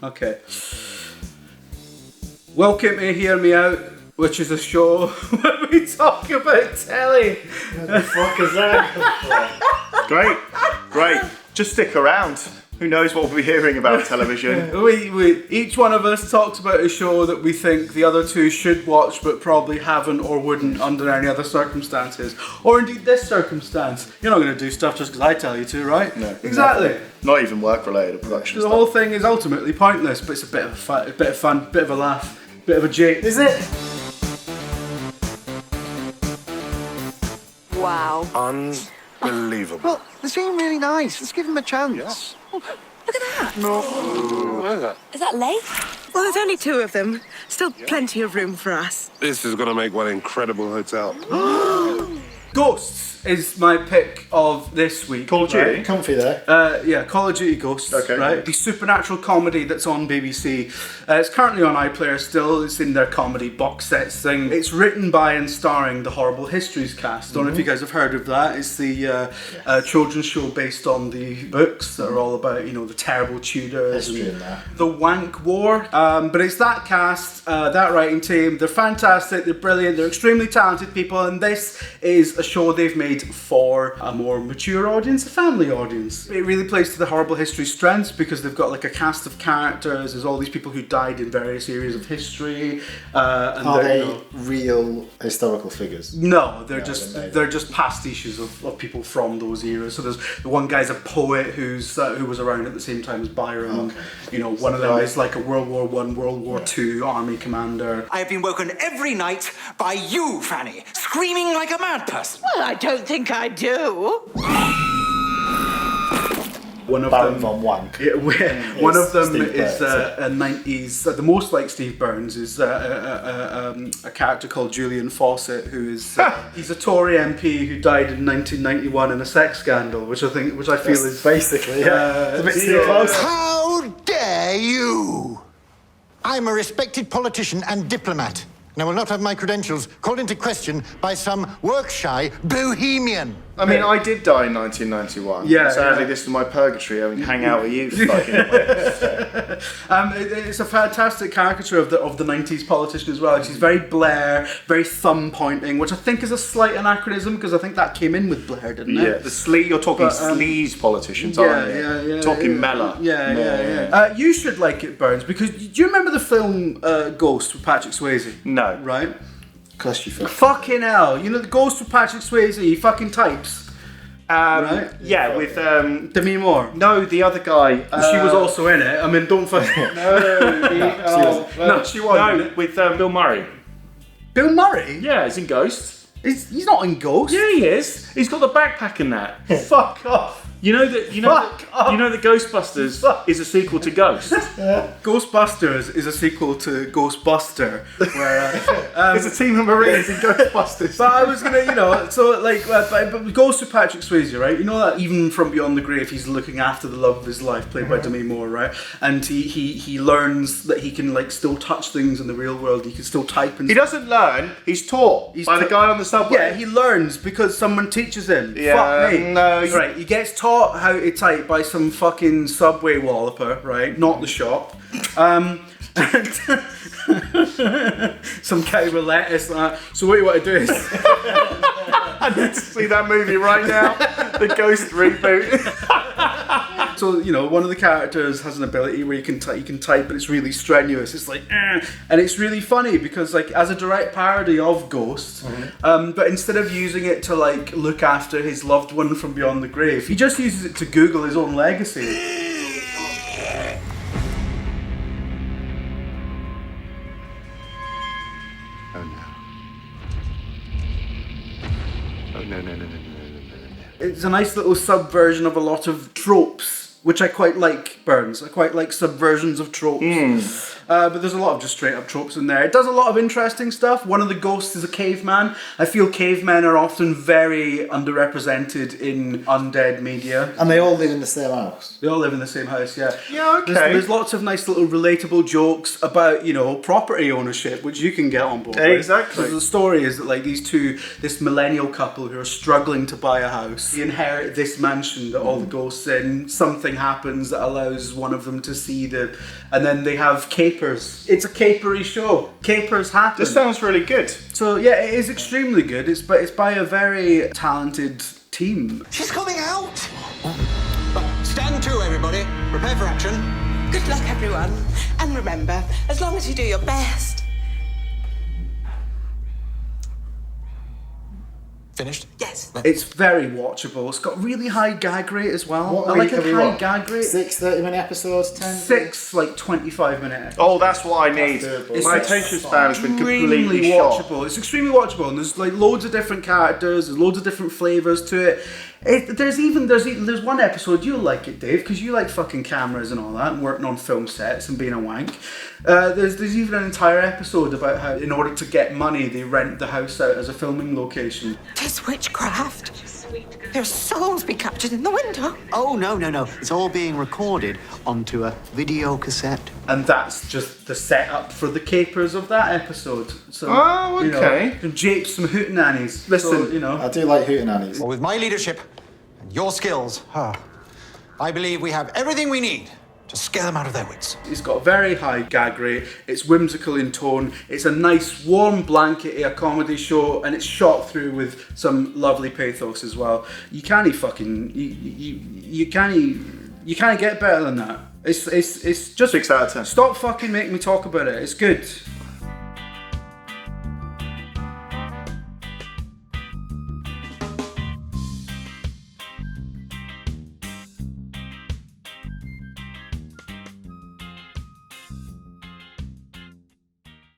Okay. Welcome to Hear Me Out, which is a show where we talk about telly. What the fuck is that? Great. Just stick around. Who knows what we'll be hearing about television? We each one of us talks about a show that we think the other two should watch but probably haven't or wouldn't under any other circumstances. Or indeed this circumstance. You're not going to do stuff just because I tell you to, right? No. Exactly. Not even work-related production The stuff. whole thing is ultimately pointless, but it's a bit of fun, bit of a laugh, bit of a joke. Is it? Wow. Unbelievable. Well, they seem really nice. Let's give them a chance. Look at that. What is that? Is that Leif? Well, there's only two of them. Still plenty of room for us. This is going to make one incredible hotel. Ghosts is my pick of this week. Call of Duty? Right? Comfy there. Yeah, Call of Duty Ghosts, Okay. right? The supernatural comedy that's on BBC. It's currently on iPlayer still. It's in their comedy box sets thing. It's written by and starring the Horrible Histories cast. Don't know if you guys have heard of that. It's the children's show based on the books that are all about, you know, the terrible Tudors History and in that. the Wank War. But it's that cast, that writing team. They're fantastic. They're brilliant. They're extremely talented people. And this is a show they've made for a more mature audience, a family audience. It really plays to the Horrible History strengths because they've got like a cast of characters. There's all these people who died in various areas of history. And Are they're, they you know, real historical figures? no, they're No, just they're made they're just pastiches of people from those eras. So there's the one guy's a poet who was around at the same time as Byron. Okay. You know, one of them is like a World War I, World War II army commander. I have been woken every night by you, Fanny, screaming like a mad person. Well, I don't think I do. One of Baron them, von Wank. Yeah, one of them Steve is Burns, a 90s. The most like Steve Burns is a character called Julian Fawcett, who is he's a Tory MP who died in 1991 in a sex scandal, which I feel is basically, yeah. It's a bit too close. How dare you! I'm a respected politician and diplomat, and I will not have my credentials called into question by some work-shy bohemian. I mean, I did die in 1991. Yeah, Sadly, yeah. this is my purgatory, having hang out with you fucking It's a fantastic caricature of the 90s politician as well. She's very Blair, very thumb pointing, which I think is a slight anachronism because I think that came in with Blair, didn't it? Yeah, you're talking sleaze politicians, aren't you? Talking Mellor. Yeah. You should like it, Burns, because do you remember the film Ghost with Patrick Swayze? No. Right? Cost you Fucking hell. You know the Ghost with Patrick Swayze, he fucking types. Right? Yeah, with Demi Moore. no, the other guy. She was also in it. I mean, don't fucking... No, she wasn't. No, with Bill Murray. Bill Murray? Yeah, he's in Ghost. He's not in Ghost. Yeah, he is. He's got the backpack and that. Fuck off. You know that Ghostbusters is a sequel to Ghost. Ghostbusters is a sequel to Ghostbuster, where There's a team of Marines in Ghostbusters. but I was gonna, so like, but Ghost with Patrick Swayze, right? You know that even from beyond the grave, he's looking after the love of his life, played by Demi Moore, right? And he learns that he can like still touch things in the real world. He can still type and. He doesn't learn. He's taught by the guy on the subway. Yeah, he learns because someone teages him. Yeah, Fuck me. no, Right, he gets taught how to type by some fucking subway walloper, right? Not the shop. And some guy with lettuce. So what you want to do is... I need to see that movie right now. The Ghost reboot. So, one of the characters has an ability where you can type, but it's really strenuous. It's like, and it's really funny because, like, as a direct parody of Ghost, but instead of using it to like look after his loved one from beyond the grave, he just uses it to Google his own legacy. Oh, no. It's a nice little subversion of a lot of tropes, which I quite like, Burns. I quite like subversions of tropes. but there's a lot of just straight up tropes in there. It does a lot of interesting stuff. One of the ghosts is a caveman. I feel cavemen are often very underrepresented in undead media. And they all live in the same house. They all live in the same house, yeah. Yeah, okay. There's lots of nice little relatable jokes about, you know, property ownership, which you can get on board with. Exactly. So the story is that, like, this millennial couple who are struggling to buy a house, they inherit this mansion that all the ghosts in. Something happens that allows one of them to see and then they have capers. It's a capery show. Capers happen. This sounds really good. So yeah, it is extremely good. It's by a very talented team. She's coming out! Stand to, everybody. Prepare for action. Good luck, everyone. And remember, as long as you do your best. Finished? Yes. It's very watchable. It's got really high gag rate as well. What I like a have we high got? gag rate. 6 30-minute episodes, 10? 6 like 25-minute. Oh, that's what I need. It's My attention span has been Extremely completely shot. watchable. It's extremely watchable, and there's like loads of different characters. There's loads of different flavors to it. There's one episode you'll like it, Dave, because you like fucking cameras and all that, and working on film sets and being a wank. There's even an entire episode about how, in order to get money, they rent the house out as a filming location. Tis witchcraft. Their souls be captured in the window. Oh, no. It's all being recorded onto a video cassette. And that's just the setup for the capers of that episode. So, Oh, okay. You know, japes some hootenannies. Listen, you know. I do like hootenannies. Well, with my leadership and your skills, I believe we have everything we need to scare them out of their wits. It's got a very high gag rate, it's whimsical in tone, it's a nice warm blankety, a comedy show, and it's shot through with some lovely pathos as well. You can't get better than that. It's just 6 out of 10. Stop fucking making me talk about it. It's good.